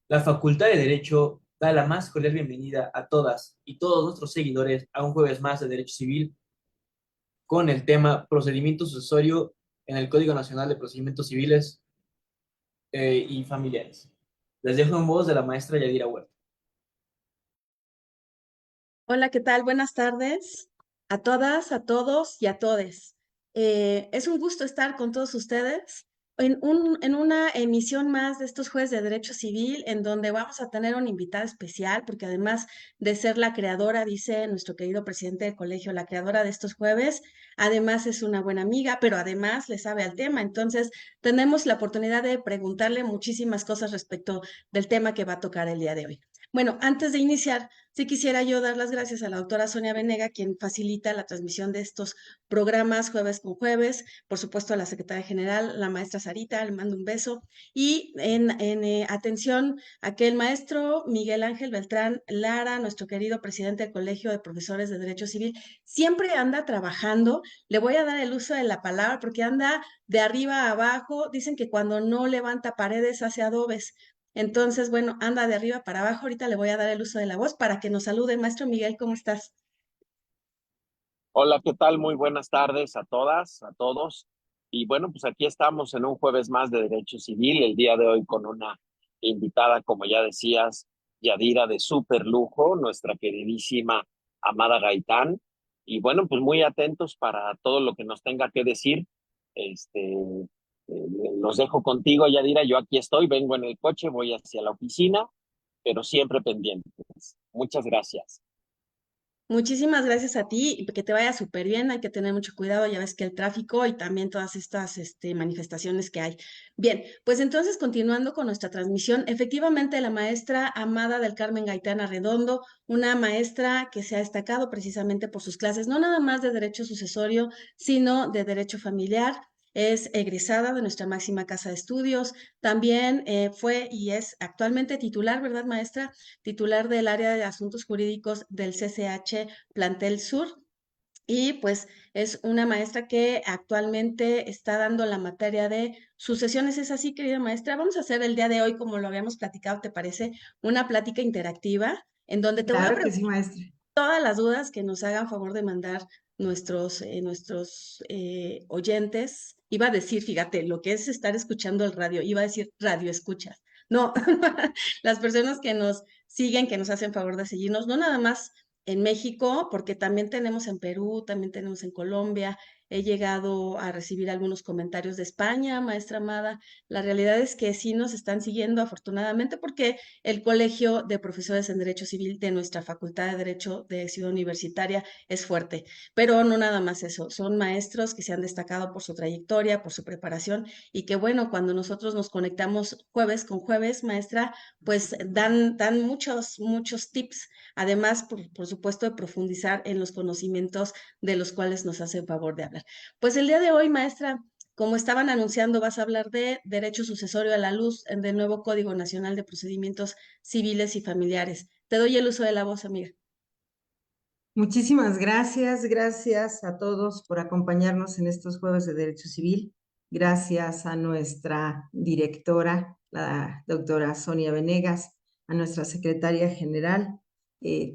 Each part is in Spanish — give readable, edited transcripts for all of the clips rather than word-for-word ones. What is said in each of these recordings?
La Facultad de Derecho da la más cordial bienvenida a todas y todos nuestros seguidores a un jueves más de Derecho Civil con el tema procedimiento sucesorio en el Código Nacional de Procedimientos Civiles y Familiares. Les dejo en voz de la maestra Yadira Huerta. Hola, ¿qué tal? Buenas tardes a todas, a todos y a todes. Es un gusto estar con todos ustedes en una emisión más de estos Jueves de Derecho Civil, en donde vamos a tener una invitada especial, porque además de ser la creadora, dice nuestro querido presidente del colegio, la creadora de estos jueves, además es una buena amiga, pero además le sabe al tema. Entonces, tenemos la oportunidad de preguntarle muchísimas cosas respecto del tema que va a tocar el día de hoy. Bueno, antes de iniciar, sí quisiera yo dar las gracias a la doctora Sonia Venega, quien facilita la transmisión de estos programas jueves con jueves, por supuesto a la secretaria general, la maestra Sarita, le mando un beso, y en atención a que el maestro Miguel Ángel Beltrán Lara, nuestro querido presidente del Colegio de Profesores de Derecho Civil, siempre anda trabajando. Le voy a dar el uso de la palabra porque anda de arriba a abajo. Dicen que cuando no levanta paredes hace adobes. Entonces, bueno, anda de arriba para abajo. Ahorita le voy a dar el uso de la voz para que nos salude. Maestro Miguel, ¿cómo estás? Hola, ¿qué tal? Muy buenas tardes a todas, a todos. Y bueno, pues aquí estamos en un jueves más de Derecho Civil, el día de hoy con una invitada, como ya decías, Yadira de súper lujo, nuestra queridísima Amada Gaitán. Y bueno, pues muy atentos para todo lo que nos tenga que decir. Los dejo contigo, Yadira. Yo aquí estoy, vengo en el coche, voy hacia la oficina, pero siempre pendientes. Muchas gracias. Muchísimas gracias a ti y que te vaya súper bien. Hay que tener mucho cuidado, ya ves que el tráfico y también todas estas manifestaciones que hay. Bien, pues entonces continuando con nuestra transmisión, efectivamente la maestra Amada del Carmen Gaitana Redondo, una maestra que se ha destacado precisamente por sus clases, no nada más de derecho sucesorio, sino de derecho familiar. Es egresada de nuestra máxima casa de estudios. También fue y es actualmente titular, ¿verdad, maestra? Titular del área de asuntos jurídicos del CCH Plantel Sur. Y pues es una maestra que actualmente está dando la materia de sucesiones. ¿Es así, querida maestra? Vamos a hacer el día de hoy, como lo habíamos platicado, ¿te parece? Una plática interactiva en donde te voy a Claro que preguntar sí, maestra. todas las dudas que nos hagan favor de mandar nuestros oyentes. Iba a decir, fíjate, lo que es estar escuchando el radio, iba a decir radio escuchas. No, las personas que nos siguen, que nos hacen favor de seguirnos, no nada más en México, porque también tenemos en Perú, también tenemos en Colombia. He llegado a recibir algunos comentarios de España, maestra Amada. La realidad es que sí nos están siguiendo afortunadamente porque el Colegio de Profesores en Derecho Civil de nuestra Facultad de Derecho de Ciudad Universitaria es fuerte, pero no nada más eso, son maestros que se han destacado por su trayectoria, por su preparación y que bueno, cuando nosotros nos conectamos jueves con jueves, maestra, pues dan muchos tips, además, por supuesto, de profundizar en los conocimientos de los cuales nos hace favor de hablar. Pues el día de hoy, maestra, como estaban anunciando, vas a hablar de derecho sucesorio a la luz del nuevo Código Nacional de Procedimientos Civiles y Familiares. Te doy el uso de la voz, amiga. Muchísimas gracias. Gracias a todos por acompañarnos en estos jueves de Derecho Civil. Gracias a nuestra directora, la doctora Sonia Venegas, a nuestra secretaria general,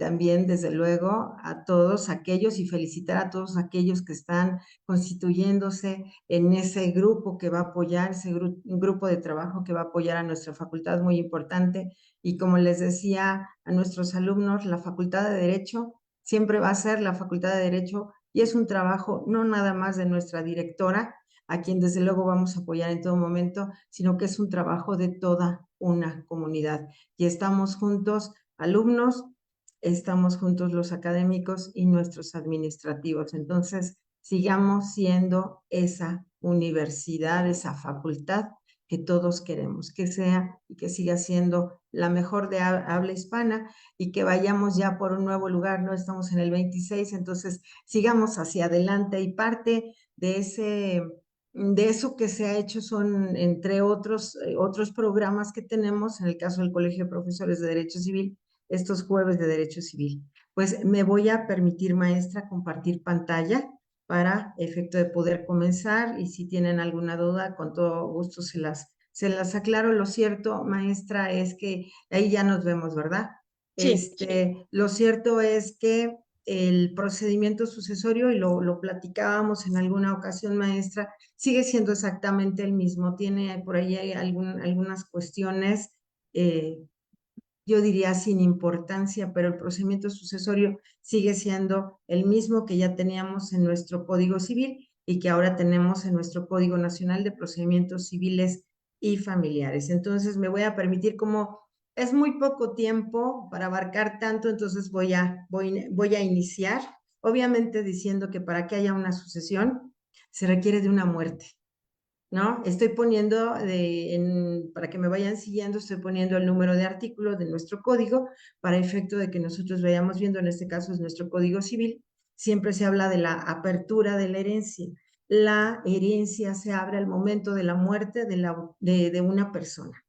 también desde luego a todos aquellos y felicitar a todos aquellos que están constituyéndose en ese grupo que va a apoyar, grupo de trabajo que va a apoyar a nuestra facultad, muy importante. Y como les decía a nuestros alumnos, la Facultad de Derecho siempre va a ser la Facultad de Derecho y es un trabajo no nada más de nuestra directora, a quien desde luego vamos a apoyar en todo momento, sino que es un trabajo de toda una comunidad. Y estamos juntos, alumnos, estamos juntos los académicos y nuestros administrativos. Entonces, sigamos siendo esa universidad, esa facultad que todos queremos, que sea y que siga siendo la mejor de habla hispana y que vayamos ya por un nuevo lugar, no estamos en el 26, entonces sigamos hacia adelante y parte de eso que se ha hecho son, entre otros programas que tenemos, en el caso del Colegio de Profesores de Derecho Civil, estos jueves de Derecho Civil. Pues me voy a permitir, maestra, compartir pantalla para efecto de poder comenzar y si tienen alguna duda, con todo gusto se las aclaro. Lo cierto, maestra, es que ahí ya nos vemos, ¿verdad? Sí, Lo cierto es que el procedimiento sucesorio, y lo platicábamos en alguna ocasión, maestra, sigue siendo exactamente el mismo. Tiene por ahí hay algunas cuestiones, yo diría sin importancia, pero el procedimiento sucesorio sigue siendo el mismo que ya teníamos en nuestro Código Civil y que ahora tenemos en nuestro Código Nacional de Procedimientos Civiles y Familiares. Entonces me voy a permitir, como es muy poco tiempo para abarcar tanto, entonces voy a iniciar, obviamente diciendo que para que haya una sucesión se requiere de una muerte, ¿no? Estoy poniendo, para que me vayan siguiendo, estoy poniendo el número de artículo de nuestro código para efecto de que nosotros vayamos viendo. En este caso es nuestro Código Civil. Siempre se habla de la apertura de la herencia. La herencia se abre al momento de la muerte de una persona,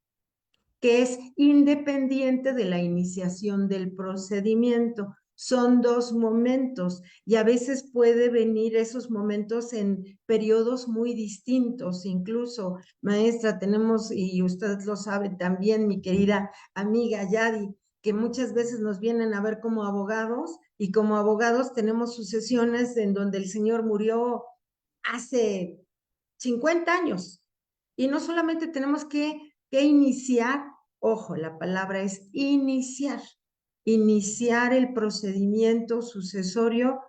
que es independiente de la iniciación del procedimiento. Son dos momentos y a veces puede venir esos momentos en periodos muy distintos. Incluso, maestra, tenemos, y usted lo sabe también, mi querida amiga Yadi, que muchas veces nos vienen a ver como abogados, y como abogados tenemos sucesiones en donde el señor murió hace 50 años. Y no solamente tenemos que iniciar, ojo, la palabra es iniciar el procedimiento sucesorio,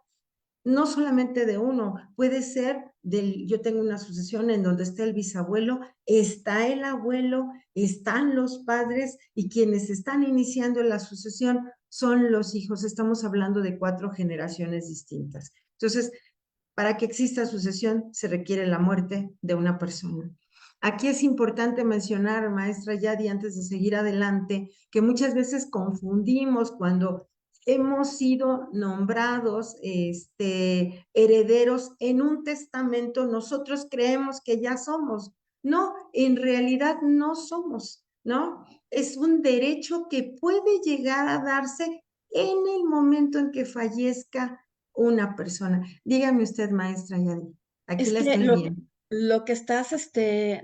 no solamente de uno, puede ser yo tengo una sucesión en donde está el bisabuelo, está el abuelo, están los padres, y quienes están iniciando la sucesión son los hijos. Estamos hablando de 4 generaciones distintas. Entonces, para que exista sucesión se requiere la muerte de una persona. Aquí es importante mencionar, maestra Yadi, antes de seguir adelante, que muchas veces confundimos cuando hemos sido nombrados herederos en un testamento. Nosotros creemos que ya somos. No, en realidad no somos, ¿no? Es un derecho que puede llegar a darse en el momento en que fallezca una persona. Dígame usted, maestra Yadi, aquí es la que estoy viendo. lo que estás,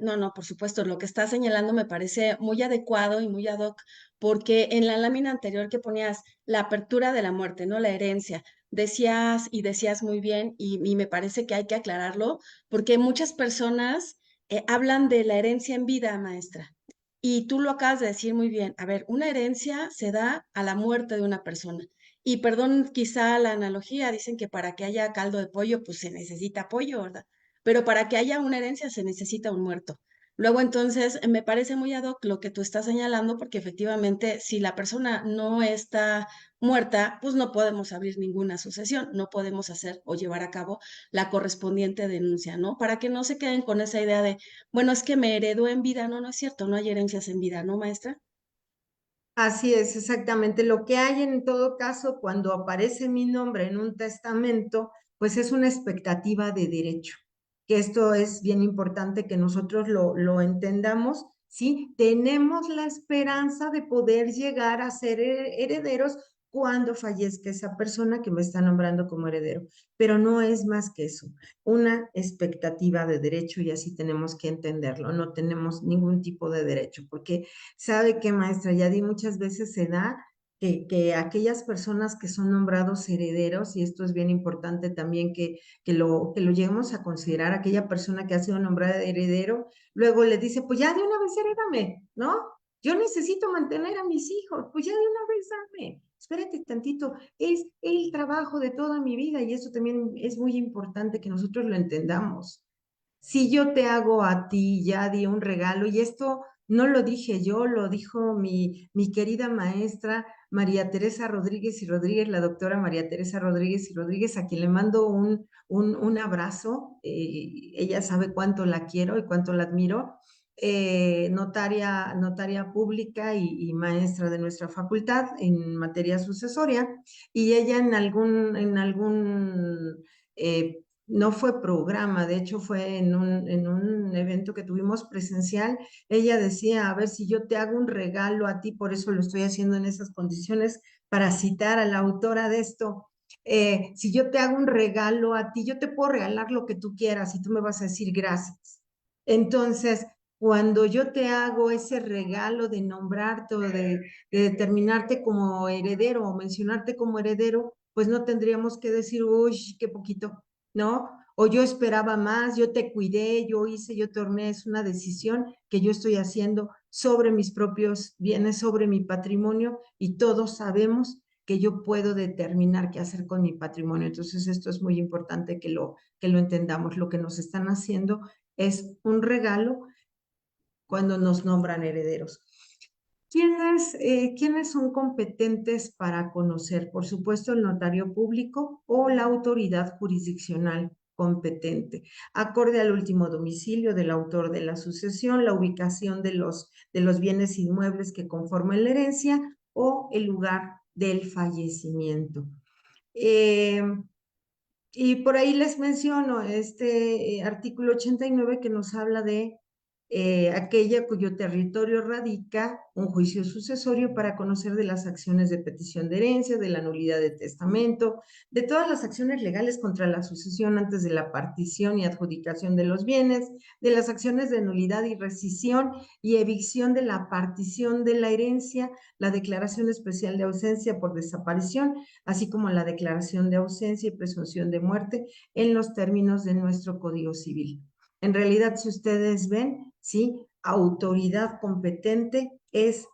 no, no, por supuesto, lo que estás señalando me parece muy adecuado y muy ad hoc, porque en la lámina anterior que ponías la apertura de la muerte, ¿no? La herencia, decías y decías muy bien, y me parece que hay que aclararlo, porque muchas personas hablan de la herencia en vida, maestra. Y tú lo acabas de decir muy bien. A ver, una herencia se da a la muerte de una persona. Y perdón, quizá la analogía, dicen que para que haya caldo de pollo, pues se necesita pollo, ¿verdad? Pero para que haya una herencia se necesita un muerto. Luego entonces me parece muy ad hoc lo que tú estás señalando, porque efectivamente si la persona no está muerta, pues no podemos abrir ninguna sucesión, no podemos hacer o llevar a cabo la correspondiente denuncia, ¿no? Para que no se queden con esa idea de, bueno, es que me heredó en vida, no, no es cierto, no hay herencias en vida, ¿no, maestra? Así es, exactamente. Lo que hay en todo caso cuando aparece mi nombre en un testamento, pues es una expectativa de derecho, que esto es bien importante que nosotros lo entendamos, ¿sí? Tenemos la esperanza de poder llegar a ser herederos cuando fallezca esa persona que me está nombrando como heredero, pero no es más que eso, una expectativa de derecho, y así tenemos que entenderlo. No tenemos ningún tipo de derecho, porque sabe que, maestra Yadi, muchas veces se da que aquellas personas que son nombrados herederos, y esto es bien importante también que lo lleguemos a considerar, aquella persona que ha sido nombrada heredero, luego le dice, pues ya de una vez herédame, ¿no? Yo necesito mantener a mis hijos, pues ya de una vez dame. Espérate tantito, es el trabajo de toda mi vida, y eso también es muy importante que nosotros lo entendamos. Si yo te hago a ti, Yadi, un regalo, y esto no lo dije yo, lo dijo mi querida maestra María Teresa Rodríguez y Rodríguez, la doctora María Teresa Rodríguez y Rodríguez, a quien le mando un abrazo. Ella sabe cuánto la quiero y cuánto la admiro. Notaria pública y maestra de nuestra facultad en materia sucesoria, y ella no fue programa, de hecho fue en un evento que tuvimos presencial. Ella decía, a ver, si yo te hago un regalo a ti, por eso lo estoy haciendo en esas condiciones, para citar a la autora de esto, si yo te hago un regalo a ti, yo te puedo regalar lo que tú quieras y tú me vas a decir gracias. Entonces, Cuando yo te hago ese regalo de nombrarte o de determinarte como heredero o mencionarte como heredero, pues no tendríamos que decir, uy, qué poquito, ¿no? O yo esperaba más, yo te cuidé, yo hice, yo torné, es una decisión que yo estoy haciendo sobre mis propios bienes, sobre mi patrimonio, y todos sabemos que yo puedo determinar qué hacer con mi patrimonio. Entonces, esto es muy importante que lo entendamos. Lo que nos están haciendo es un regalo cuando nos nombran herederos. ¿Quiénes son competentes para conocer? Por supuesto, el notario público o la autoridad jurisdiccional competente, acorde al último domicilio del autor de la sucesión, la ubicación de los bienes inmuebles que conforman la herencia o el lugar del fallecimiento. Y por ahí les menciono este artículo 89 que nos habla de aquella cuyo territorio radica un juicio sucesorio para conocer de las acciones de petición de herencia, de la nulidad de testamento, de todas las acciones legales contra la sucesión antes de la partición y adjudicación de los bienes, de las acciones de nulidad y rescisión y evicción de la partición de la herencia, la declaración especial de ausencia por desaparición, así como la declaración de ausencia y presunción de muerte en los términos de nuestro Código Civil. En realidad, si ustedes ven, sí, autoridad competente es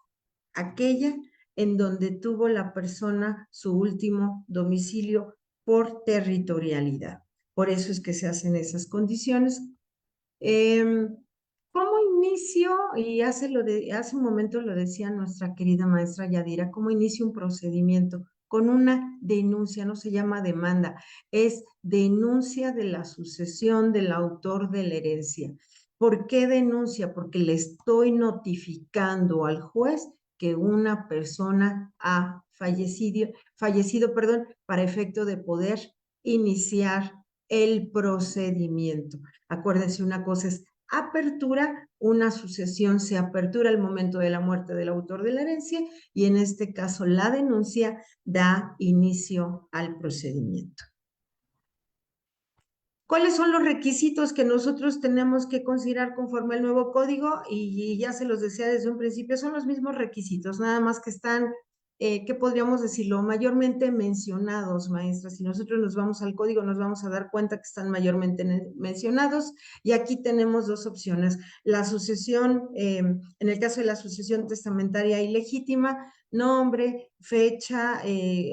aquella en donde tuvo la persona su último domicilio por territorialidad. Por eso es que se hacen esas condiciones. ¿Cómo inicio? Y hace un momento lo decía nuestra querida maestra Yadira, ¿cómo inicio un procedimiento? Con una denuncia, no se llama demanda, es denuncia de la sucesión del autor de la herencia. ¿Por qué denuncia? Porque le estoy notificando al juez que una persona ha fallecido, para efecto de poder iniciar el procedimiento. Acuérdense, una cosa es apertura, una sucesión se apertura al momento de la muerte del autor de la herencia, y en este caso la denuncia da inicio al procedimiento. ¿Cuáles son los requisitos que nosotros tenemos que considerar conforme al nuevo código? Y ya se los decía desde un principio, son los mismos requisitos, nada más que están, ¿qué podríamos decirlo? Mayormente mencionados, maestra. Si nosotros nos vamos al código, nos vamos a dar cuenta que están mayormente mencionados. Y aquí tenemos dos opciones. La sucesión, en el caso de la sucesión testamentaria ilegítima, nombre, fecha,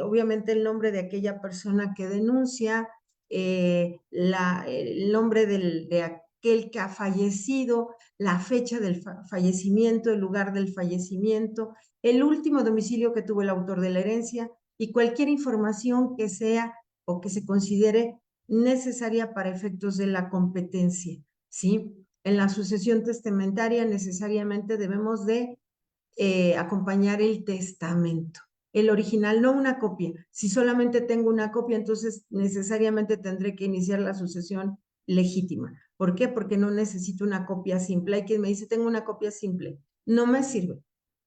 obviamente el nombre de aquella persona que denuncia, el nombre de aquel que ha fallecido, la fecha del fallecimiento, el lugar del fallecimiento, el último domicilio que tuvo el autor de la herencia y cualquier información que sea o que se considere necesaria para efectos de la competencia, ¿sí? En la sucesión testamentaria necesariamente debemos de acompañar el testamento. El original, no una copia. Si solamente tengo una copia, entonces necesariamente tendré que iniciar la sucesión legítima. ¿Por qué? Porque no necesito una copia simple. Hay quien me dice, tengo una copia simple. No me sirve.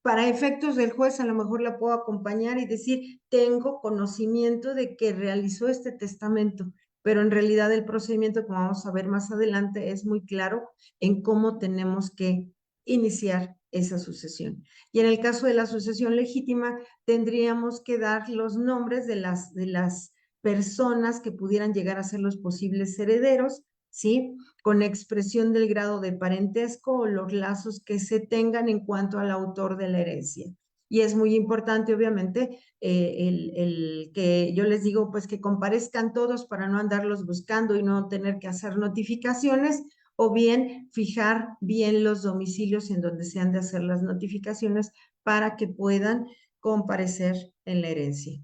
Para efectos del juez, a lo mejor la puedo acompañar y decir, tengo conocimiento de que realizó este testamento, pero en realidad el procedimiento, como vamos a ver más adelante, es muy claro en cómo tenemos que iniciar esa sucesión. Y en el caso de la sucesión legítima, tendríamos que dar los nombres de las personas que pudieran llegar a ser los posibles herederos, ¿sí? Con expresión del grado de parentesco o los lazos que se tengan en cuanto al autor de la herencia. Y es muy importante, obviamente, el que yo les digo, pues que comparezcan todos para no andarlos buscando y no tener que hacer notificaciones, o bien fijar bien los domicilios en donde se han de hacer las notificaciones para que puedan comparecer en la herencia.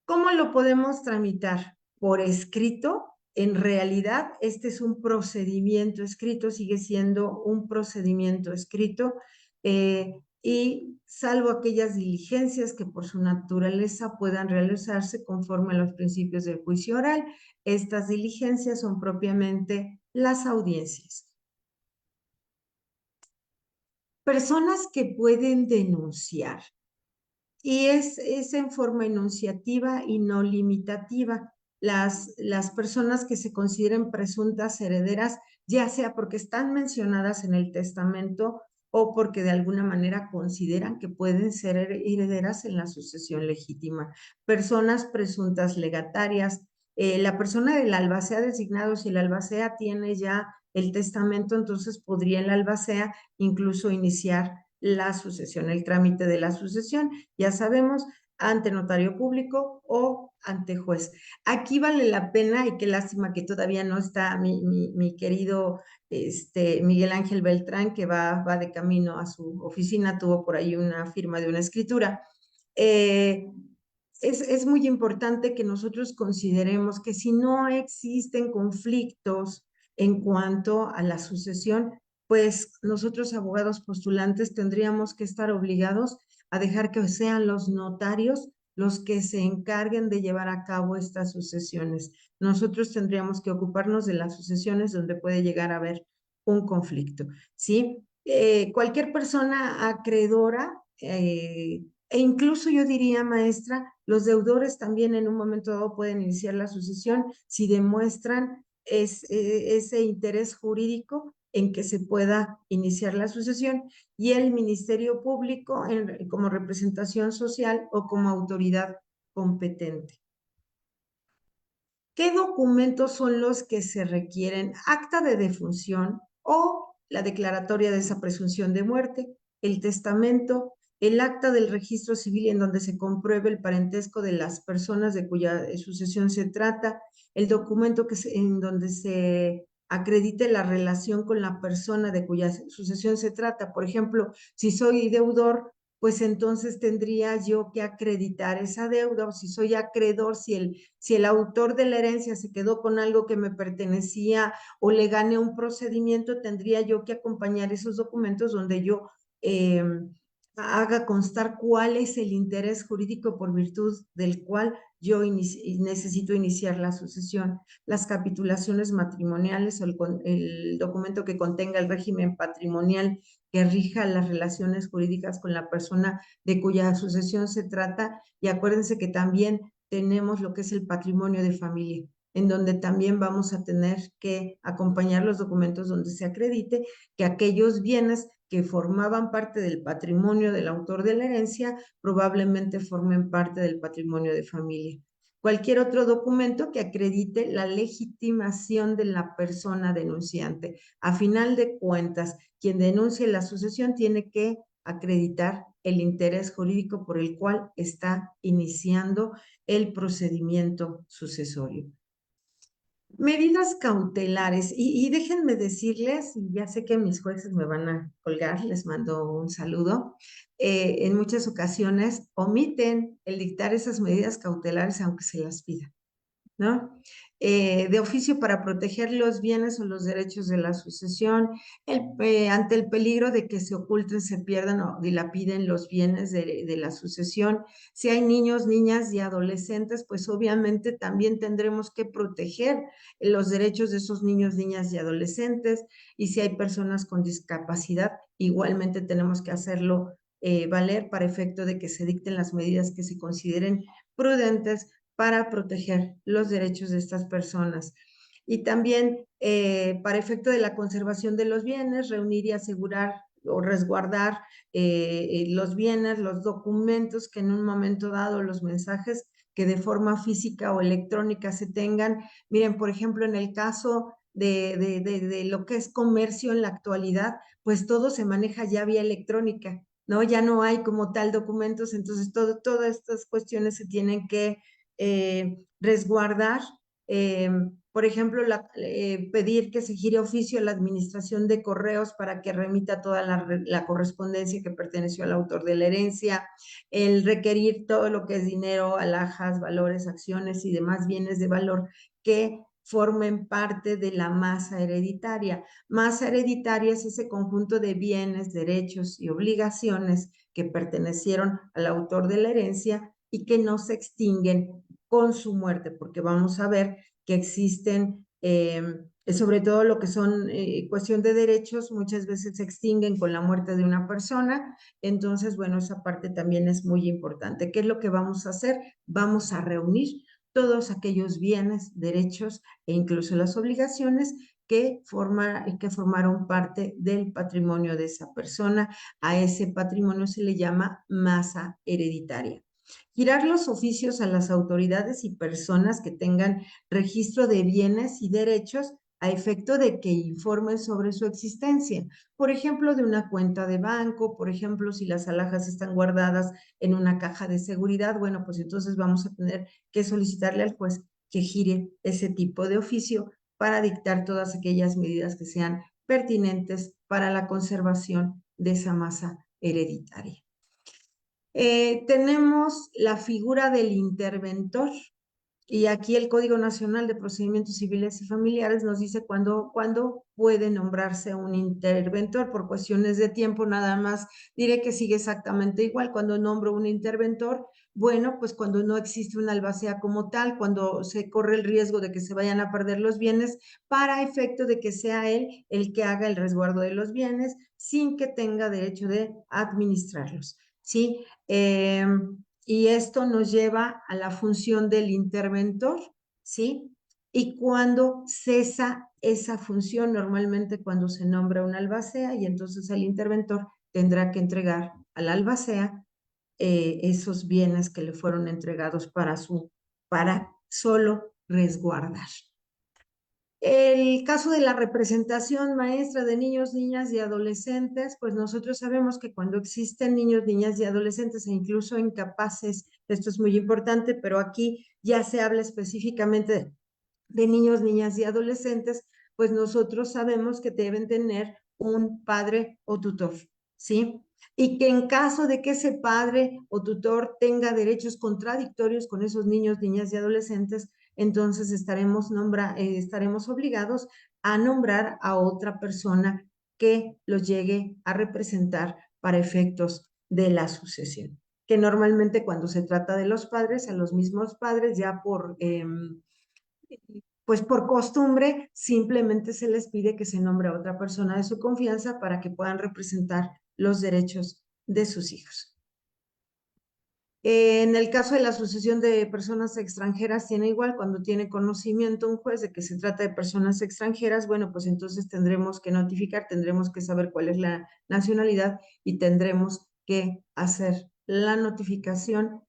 ¿Cómo lo podemos tramitar? Por escrito. En realidad, este es un procedimiento escrito, sigue siendo un procedimiento escrito, y salvo aquellas diligencias que por su naturaleza puedan realizarse conforme a los principios del juicio oral, estas diligencias son propiamente las audiencias. Personas que pueden denunciar. Y es en forma enunciativa y no limitativa. las personas que se consideren presuntas herederas, ya sea porque están mencionadas en el testamento o porque de alguna manera consideran que pueden ser herederas en la sucesión legítima. Personas presuntas legatarias. La persona del albacea designado, si el albacea tiene ya el testamento, entonces podría el albacea incluso iniciar la sucesión, el trámite de la sucesión. Ya sabemos, ante notario público o ante juez. Aquí vale la pena, y qué lástima que todavía no está mi querido Miguel Ángel Beltrán, que va de camino a su oficina, tuvo por ahí una firma de una escritura. Es muy importante que nosotros consideremos que si no existen conflictos en cuanto a la sucesión, pues nosotros abogados postulantes tendríamos que estar obligados a dejar que sean los notarios los que se encarguen de llevar a cabo estas sucesiones. Nosotros tendríamos que ocuparnos de las sucesiones donde puede llegar a haber un conflicto, ¿sí? Cualquier persona acreedora, e incluso yo diría, maestra, los deudores también en un momento dado pueden iniciar la sucesión si demuestran ese interés jurídico en que se pueda iniciar la sucesión, y el Ministerio Público como representación social o como autoridad competente. ¿Qué documentos son los que se requieren? Acta de defunción o la declaratoria de esa presunción de muerte, el testamento, el acta del registro civil en donde se compruebe el parentesco de las personas de cuya sucesión se trata, el documento en donde se acredite la relación con la persona de cuya sucesión se trata. Por ejemplo, si soy deudor, pues entonces tendría yo que acreditar esa deuda, o si soy acreedor, si el autor de la herencia se quedó con algo que me pertenecía o le gane un procedimiento, tendría yo que acompañar esos documentos donde yo haga constar cuál es el interés jurídico por virtud del cual yo necesito iniciar la sucesión. Las capitulaciones matrimoniales o el documento que contenga el régimen patrimonial que rija las relaciones jurídicas con la persona de cuya sucesión se trata. Y acuérdense que también tenemos lo que es el patrimonio de familia, en donde también vamos a tener que acompañar los documentos donde se acredite que aquellos bienes que formaban parte del patrimonio del autor de la herencia probablemente formen parte del patrimonio de familia. Cualquier otro documento que acredite la legitimación de la persona denunciante. A final de cuentas, quien denuncie la sucesión tiene que acreditar el interés jurídico por el cual está iniciando el procedimiento sucesorio. Medidas cautelares, y déjenme decirles, y ya sé que mis jueces me van a colgar, les mando un saludo, en muchas ocasiones omiten el dictar esas medidas cautelares aunque se las pida, ¿no? De oficio para proteger los bienes o los derechos de la sucesión, ante el peligro de que se oculten, se pierdan o dilapiden los bienes de la sucesión. Si hay niños, niñas y adolescentes, pues obviamente también tendremos que proteger los derechos de esos niños, niñas y adolescentes. Y si hay personas con discapacidad, igualmente tenemos que hacerlo valer para efecto de que se dicten las medidas que se consideren prudentes para proteger los derechos de estas personas. Y también para efecto de la conservación de los bienes, reunir y asegurar o resguardar los bienes, los documentos que en un momento dado, los mensajes que de forma física o electrónica se tengan. Miren, por ejemplo, en el caso de lo que es comercio en la actualidad, pues todo se maneja ya vía electrónica, ¿no? Ya no hay como tal documentos, entonces todas estas cuestiones se tienen que resguardar. Por ejemplo, pedir que se gire oficio a la administración de correos para que remita toda la correspondencia que perteneció al autor de la herencia, el requerir todo lo que es dinero, alhajas, valores, acciones y demás bienes de valor que formen parte de la masa hereditaria. Masa hereditaria es ese conjunto de bienes, derechos y obligaciones que pertenecieron al autor de la herencia y que no se extinguen con su muerte, porque vamos a ver que existen, sobre todo lo que son cuestión de derechos, muchas veces se extinguen con la muerte de una persona. Entonces, bueno, esa parte también es muy importante. ¿Qué es lo que vamos a hacer? Vamos a reunir todos aquellos bienes, derechos e incluso las obligaciones que formaron parte del patrimonio de esa persona. A ese patrimonio se le llama masa hereditaria. Girar los oficios a las autoridades y personas que tengan registro de bienes y derechos a efecto de que informen sobre su existencia. Por ejemplo, de una cuenta de banco, por ejemplo, si las alhajas están guardadas en una caja de seguridad, bueno, pues entonces vamos a tener que solicitarle al juez que gire ese tipo de oficio para dictar todas aquellas medidas que sean pertinentes para la conservación de esa masa hereditaria. Tenemos la figura del interventor. Y aquí el Código Nacional de Procedimientos Civiles y Familiares nos dice cuándo puede nombrarse un interventor. Por cuestiones de tiempo, nada más diré que sigue exactamente igual. Cuando nombro un interventor, bueno, pues cuando no existe una albacea como tal, cuando se corre el riesgo de que se vayan a perder los bienes, para efecto de que sea él el que haga el resguardo de los bienes sin que tenga derecho de administrarlos, ¿sí? Y esto nos lleva a la función del interventor, ¿sí? Y cuando cesa esa función, normalmente cuando se nombra una albacea, y entonces el interventor tendrá que entregar a la albacea esos bienes que le fueron entregados para solo resguardar. El caso de la representación maestra de niños, niñas y adolescentes, pues nosotros sabemos que cuando existen niños, niñas y adolescentes e incluso incapaces, esto es muy importante, pero aquí ya se habla específicamente de niños, niñas y adolescentes, pues nosotros sabemos que deben tener un padre o tutor, ¿sí? Y que en caso de que ese padre o tutor tenga derechos contradictorios con esos niños, niñas y adolescentes, entonces estaremos obligados a nombrar a otra persona que los llegue a representar para efectos de la sucesión. Que normalmente cuando se trata de los padres, a los mismos padres ya pues por costumbre, simplemente se les pide que se nombre a otra persona de su confianza para que puedan representar los derechos de sus hijos. En el caso de la sucesión de personas extranjeras, tiene igual, cuando tiene conocimiento un juez de que se trata de personas extranjeras, bueno, pues entonces tendremos que notificar, tendremos que saber cuál es la nacionalidad y tendremos que hacer la notificación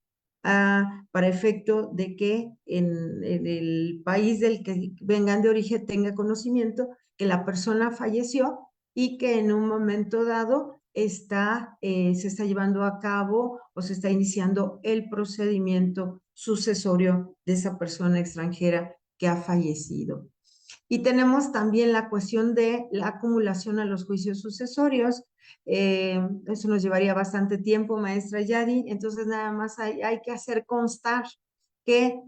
para efecto de que en el país del que vengan de origen tenga conocimiento que la persona falleció y que en un momento dado se está llevando a cabo o se está iniciando el procedimiento sucesorio de esa persona extranjera que ha fallecido. Y tenemos también la cuestión de la acumulación a los juicios sucesorios. Eso nos llevaría bastante tiempo, maestra Yadi. Entonces, nada más hay que hacer constar que,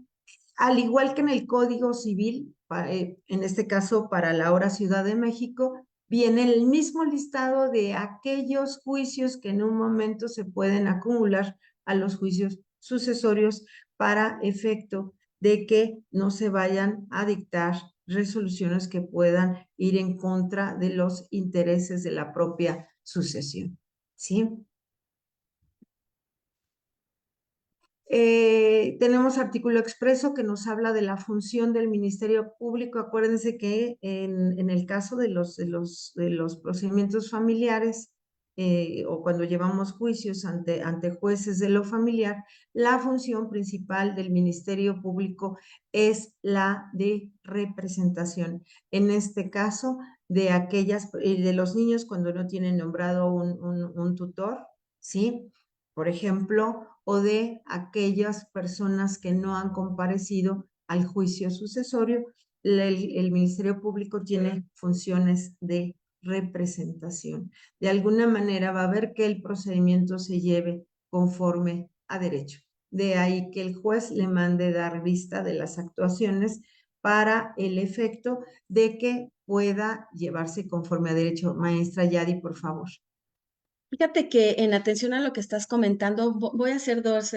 al igual que en el Código Civil, en este caso para la hora Ciudad de México, viene el mismo listado de aquellos juicios que en un momento se pueden acumular a los juicios sucesorios para efecto de que no se vayan a dictar resoluciones que puedan ir en contra de los intereses de la propia sucesión, ¿sí? Tenemos artículo expreso que nos habla de la función del Ministerio Público. Acuérdense que en el caso de los procedimientos familiares o cuando llevamos juicios ante jueces de lo familiar, la función principal del Ministerio Público es la de representación. En este caso, de los niños cuando no tienen nombrado un tutor, ¿sí? Por ejemplo, o de aquellas personas que no han comparecido al juicio sucesorio, el Ministerio Público tiene funciones de representación. De alguna manera va a ver que el procedimiento se lleve conforme a derecho. De ahí que el juez le mande dar vista de las actuaciones para el efecto de que pueda llevarse conforme a derecho. Maestra Yadi, por favor. Fíjate que en atención a lo que estás comentando, voy a hacer dos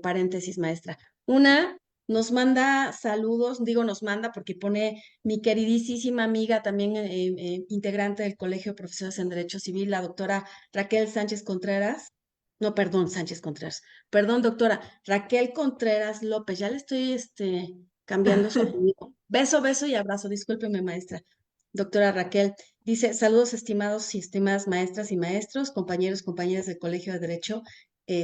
paréntesis, maestra. Una, nos manda saludos, digo nos manda porque pone mi queridísima amiga, también integrante del Colegio de Profesores en Derecho Civil, la doctora Raquel Sánchez Contreras. No, perdón, Sánchez Contreras. Perdón, doctora. Raquel Contreras López. Ya le estoy cambiando su apellido. Beso, beso y abrazo. Discúlpeme, maestra. Doctora Raquel dice, saludos estimados y estimadas maestras y maestros, compañeros, compañeras del Colegio de Derecho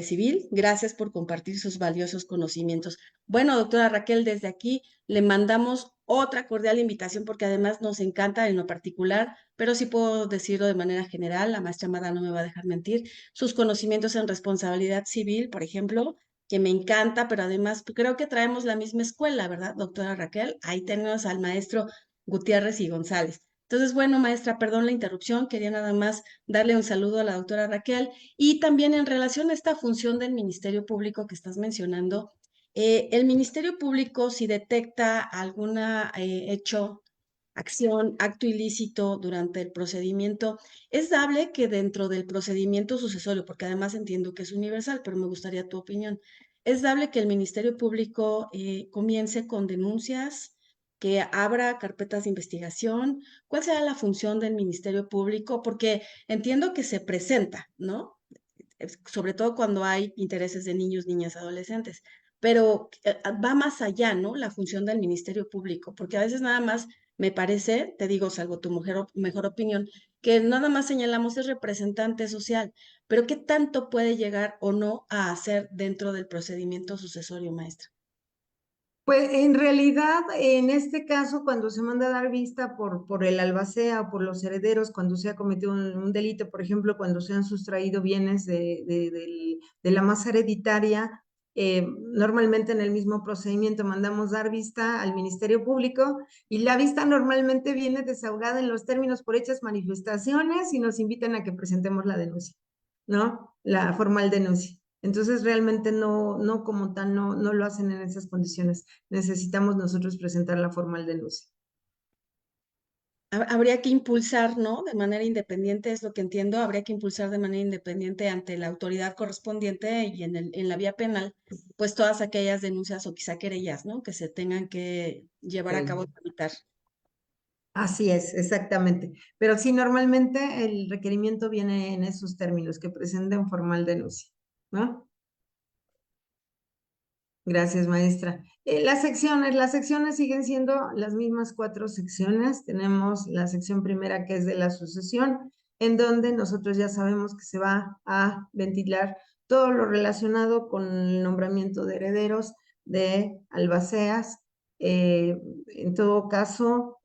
Civil. Gracias por compartir sus valiosos conocimientos. Bueno, doctora Raquel, desde aquí le mandamos otra cordial invitación porque además nos encanta en lo particular, pero sí puedo decirlo de manera general, la maestra Amada no me va a dejar mentir, sus conocimientos en responsabilidad civil, por ejemplo, que me encanta, pero además creo que traemos la misma escuela, ¿verdad, doctora Raquel? Ahí tenemos al maestro Gutiérrez y González. Entonces, bueno, maestra, perdón la interrupción, quería nada más darle un saludo a la doctora Raquel y también en relación a esta función del Ministerio Público que estás mencionando, el Ministerio Público, si detecta alguna hecho, acción, acto ilícito durante el procedimiento, es dable que dentro del procedimiento sucesorio, porque además entiendo que es universal, pero me gustaría tu opinión, es dable que el Ministerio Público comience con denuncias, que abra carpetas de investigación. ¿Cuál será la función del Ministerio Público? Porque entiendo que se presenta, ¿no? Sobre todo cuando hay intereses de niños, niñas, adolescentes, pero va más allá, ¿no? La función del Ministerio Público, porque a veces nada más me parece, te digo, salvo tu mejor opinión, que nada más señalamos el representante social, pero ¿qué tanto puede llegar o no a hacer dentro del procedimiento sucesorio, maestra? Pues en realidad, en este caso, cuando se manda a dar vista por el albacea o por los herederos, cuando se ha cometido un delito, por ejemplo, cuando se han sustraído bienes de la masa hereditaria, normalmente en el mismo procedimiento mandamos dar vista al Ministerio Público y la vista normalmente viene desahogada en los términos por hechas manifestaciones y nos invitan a que presentemos la denuncia, ¿no? La formal denuncia. Entonces, realmente no como tal, no lo hacen en esas condiciones. Necesitamos nosotros presentar la formal denuncia. Habría que impulsar, ¿no? De manera independiente, es lo que entiendo, habría que impulsar de manera independiente ante la autoridad correspondiente y en la vía penal, pues todas aquellas denuncias o quizá querellas, ¿no? Que se tengan que llevar a cabo y tramitar. Así es, exactamente. Pero sí, normalmente el requerimiento viene en esos términos, que presenten formal denuncia, ¿no? Gracias, maestra. Las secciones siguen siendo las mismas 4 secciones. Tenemos la sección primera, que es de la sucesión, en donde nosotros ya sabemos que se va a ventilar todo lo relacionado con el nombramiento de herederos, de albaceas. En todo caso,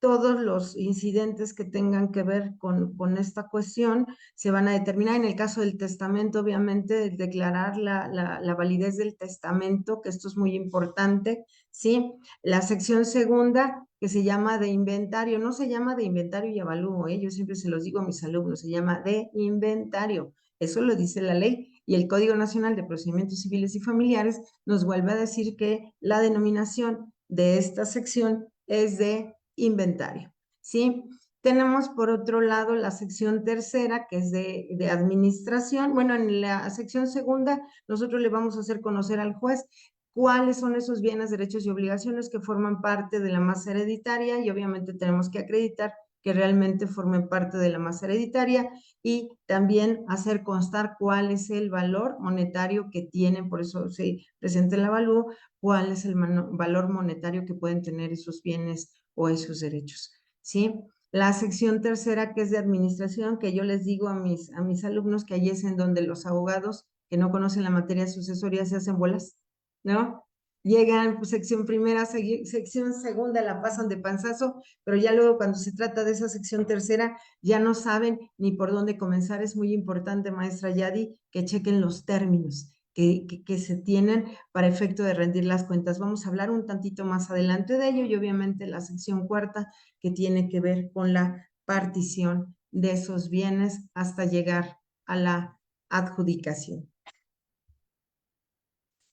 todos los incidentes que tengan que ver con esta cuestión se van a determinar. En el caso del testamento, obviamente, declarar la validez del testamento, que esto es muy importante, ¿sí? La sección segunda, que se llama de inventario, no se llama de inventario y avalúo, ¿eh? Yo siempre se los digo a mis alumnos, se llama de inventario. Eso lo dice la ley y el Código Nacional de Procedimientos Civiles y Familiares nos vuelve a decir que la denominación de esta sección es de inventario, ¿sí? Tenemos por otro lado la sección tercera, que es de administración. Bueno, en la sección segunda nosotros le vamos a hacer conocer al juez cuáles son esos bienes, derechos y obligaciones que forman parte de la masa hereditaria y obviamente tenemos que acreditar que realmente formen parte de la masa hereditaria y también hacer constar cuál es el valor monetario que tienen, por eso se presenta el avalúo, cuál es el valor monetario que pueden tener esos bienes o esos derechos, ¿sí? La sección tercera, que es de administración, que yo les digo a mis alumnos que allí es en donde los abogados que no conocen la materia sucesoria se hacen bolas, ¿no? Llegan, pues, sección primera, sección segunda, la pasan de panzazo, pero ya luego cuando se trata de esa sección tercera, ya no saben ni por dónde comenzar. Es muy importante, maestra Yadi, que chequen los términos que se tienen para efecto de rendir las cuentas. Vamos a hablar un tantito más adelante de ello y obviamente la sección cuarta, que tiene que ver con la partición de esos bienes hasta llegar a la adjudicación.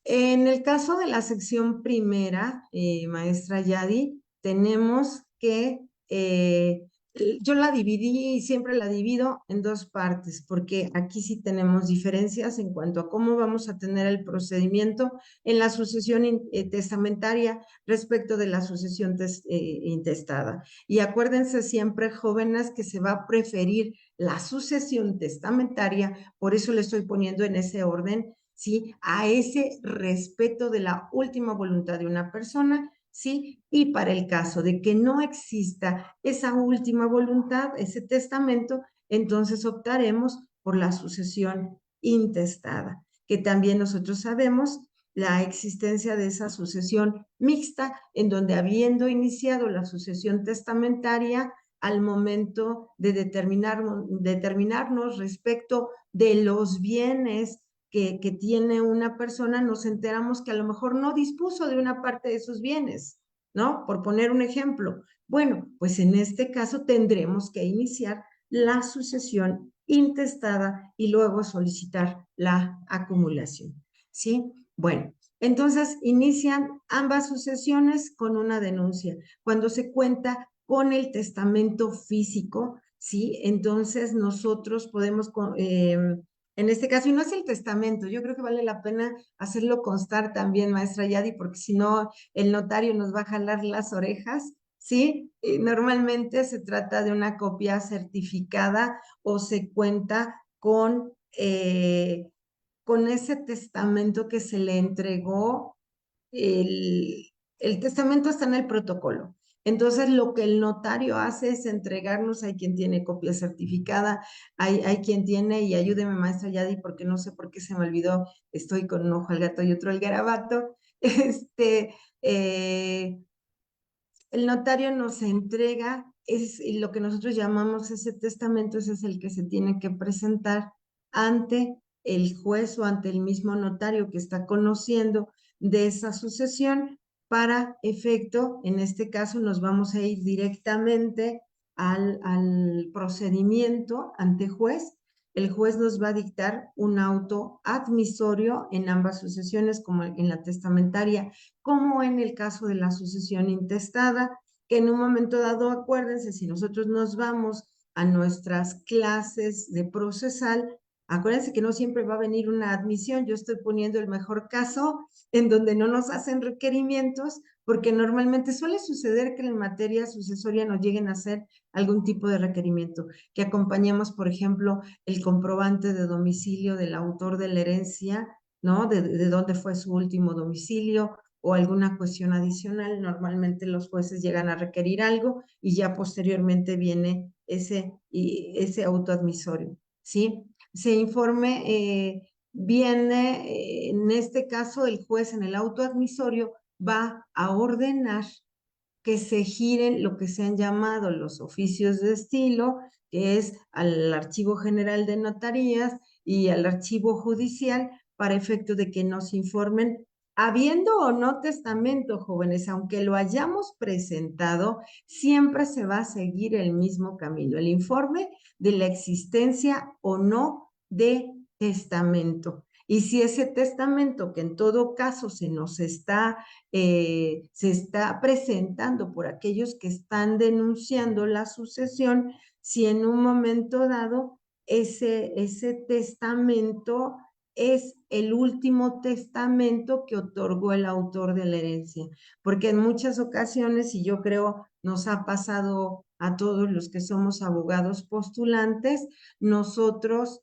En el caso de la sección primera, maestra Yadi, tenemos que yo la dividí y siempre la divido en dos partes, porque aquí sí tenemos diferencias en cuanto a cómo vamos a tener el procedimiento en la sucesión testamentaria respecto de la sucesión intestada. Y acuérdense siempre, jóvenes, que se va a preferir la sucesión testamentaria, por eso le estoy poniendo en ese orden, ¿sí? A ese respeto de la última voluntad de una persona, ¿sí? Y para el caso de que no exista esa última voluntad, ese testamento, entonces optaremos por la sucesión intestada, que también nosotros sabemos la existencia de esa sucesión mixta, en donde habiendo iniciado la sucesión testamentaria, al momento de determinarnos respecto de los bienes que tiene una persona, nos enteramos que a lo mejor no dispuso de una parte de sus bienes, ¿no? Por poner un ejemplo. Bueno, pues en este caso tendremos que iniciar la sucesión intestada y luego solicitar la acumulación, ¿sí? Bueno, entonces inician ambas sucesiones con una denuncia. Cuando se cuenta con el testamento físico, ¿sí? Entonces nosotros podemos en este caso, y no es el testamento, yo creo que vale la pena hacerlo constar también, maestra Yadi, porque si no, el notario nos va a jalar las orejas, ¿sí? Normalmente se trata de una copia certificada o se cuenta con ese testamento que se le entregó. El testamento está en el protocolo. Entonces, lo que el notario hace es entregarnos, hay quien tiene copia certificada, hay quien tiene, y ayúdeme, maestra Yadi, porque no sé por qué se me olvidó, estoy con un ojo al gato y otro al garabato. Eh, el notario nos entrega, es lo que nosotros llamamos ese testamento, ese es el que se tiene que presentar ante el juez o ante el mismo notario que está conociendo de esa sucesión. Para efecto, en este caso nos vamos a ir directamente al procedimiento ante juez. El juez nos va a dictar un auto admisorio en ambas sucesiones, como en la testamentaria, como en el caso de la sucesión intestada, que en un momento dado, acuérdense, si nosotros nos vamos a nuestras clases de procesal, acuérdense que no siempre va a venir una admisión. Yo estoy poniendo el mejor caso en donde no nos hacen requerimientos, porque normalmente suele suceder que en materia sucesoria nos lleguen a hacer algún tipo de requerimiento, que acompañemos, por ejemplo, el comprobante de domicilio del autor de la herencia, ¿no? De dónde fue su último domicilio o alguna cuestión adicional. Normalmente los jueces llegan a requerir algo y ya posteriormente viene ese autoadmisorio, ¿sí? Se informe, viene, en este caso, el juez en el autoadmisorio va a ordenar que se giren lo que se han llamado los oficios de estilo, que es al Archivo General de Notarías y al Archivo Judicial, para efecto de que nos informen, habiendo o no testamento, jóvenes, aunque lo hayamos presentado, siempre se va a seguir el mismo camino, el informe de la existencia o no de testamento. Y si ese testamento, que en todo caso se está presentando por aquellos que están denunciando la sucesión, si en un momento dado ese testamento es el último testamento que otorgó el autor de la herencia, porque en muchas ocasiones, y yo creo nos ha pasado a todos los que somos abogados postulantes, nosotros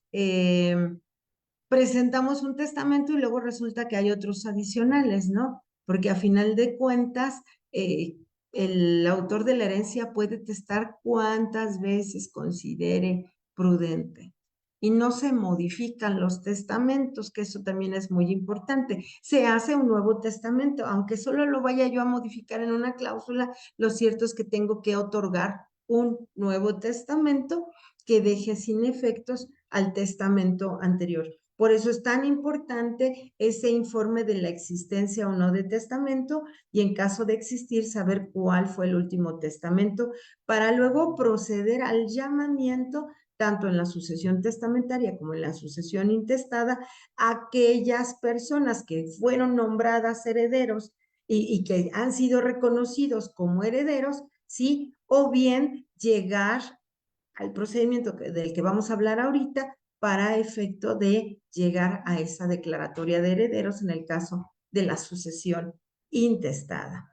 presentamos un testamento y luego resulta que hay otros adicionales, ¿no? Porque a final de cuentas, el autor de la herencia puede testar cuantas veces considere prudente. Y no se modifican los testamentos, que eso también es muy importante. Se hace un nuevo testamento, aunque solo lo vaya yo a modificar en una cláusula, lo cierto es que tengo que otorgar un nuevo testamento que deje sin efectos al testamento anterior. Por eso es tan importante ese informe de la existencia o no de testamento, y en caso de existir, saber cuál fue el último testamento, para luego proceder al llamamiento, tanto en la sucesión testamentaria como en la sucesión intestada, a aquellas personas que fueron nombradas herederos y que han sido reconocidos como herederos, ¿sí? O bien llegar al procedimiento del que vamos a hablar ahorita para efecto de llegar a esa declaratoria de herederos en el caso de la sucesión intestada.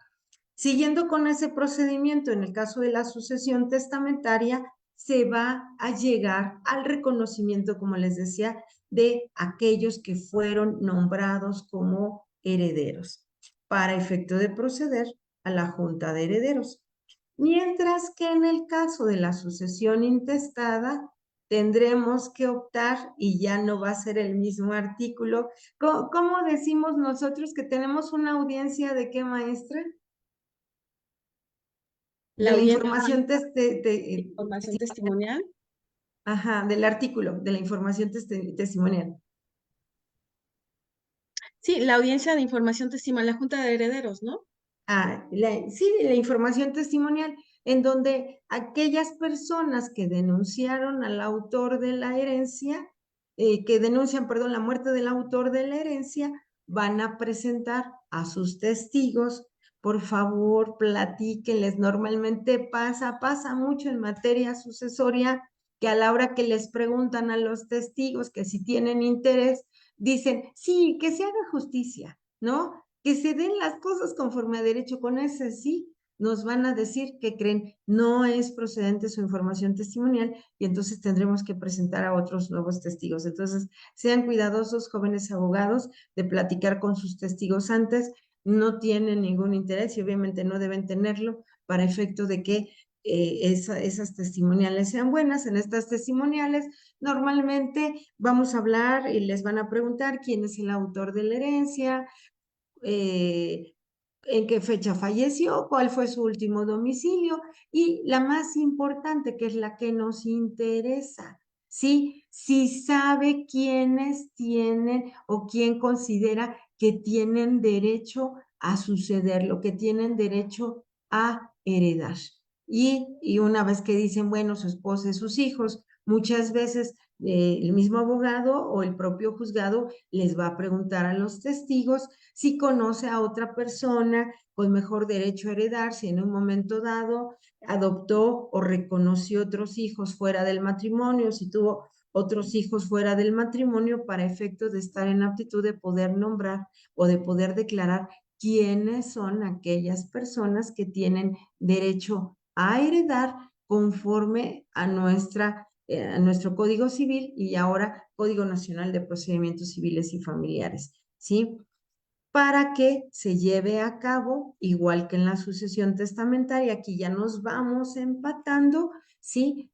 Siguiendo con ese procedimiento, en el caso de la sucesión testamentaria, se va a llegar al reconocimiento, como les decía, de aquellos que fueron nombrados como herederos, para efecto de proceder a la junta de herederos. Mientras que en el caso de la sucesión intestada, tendremos que optar, y ya no va a ser el mismo artículo. ¿Cómo decimos nosotros que tenemos una audiencia de qué, maestra? De La la audiencia, información información testimonial. ajá, del artículo, de la información testimonial. Sí, la audiencia de información testimonial, la Junta de Herederos, ¿no? Sí, la información testimonial, en donde aquellas personas que denunciaron al autor de la herencia, que denuncian, perdón, la muerte del autor de la herencia, van a presentar a sus testigos. Por favor, platíquenles. Normalmente pasa mucho en materia sucesoria, que a la hora que les preguntan a los testigos que si tienen interés, dicen, sí, que se haga justicia, ¿no? Que se den las cosas conforme a derecho. Con ese sí, nos van a decir que creen no es procedente su información testimonial y entonces tendremos que presentar a otros nuevos testigos. Entonces, sean cuidadosos, jóvenes abogados, de platicar con sus testigos antes. No tienen ningún interés y obviamente no deben tenerlo para efecto de que esas testimoniales sean buenas. En estas testimoniales normalmente vamos a hablar y les van a preguntar quién es el autor de la herencia, en qué fecha falleció, cuál fue su último domicilio y la más importante, que es la que nos interesa, ¿sí? Si sabe quiénes tienen o quién considera que tienen derecho a suceder, lo que tienen derecho a heredar. Y una vez que dicen, bueno, su esposa y sus hijos, muchas veces el mismo abogado o el propio juzgado les va a preguntar a los testigos si conoce a otra persona con mejor derecho a heredar, si en un momento dado adoptó o reconoció otros hijos fuera del matrimonio, si tuvo otros hijos fuera del matrimonio, para efectos de estar en aptitud de poder nombrar o de poder declarar quiénes son aquellas personas que tienen derecho a heredar conforme a nuestro Código Civil y ahora Código Nacional de Procedimientos Civiles y Familiares, ¿sí? Para que se lleve a cabo, igual que en la sucesión testamentaria, aquí ya nos vamos empatando, ¿sí?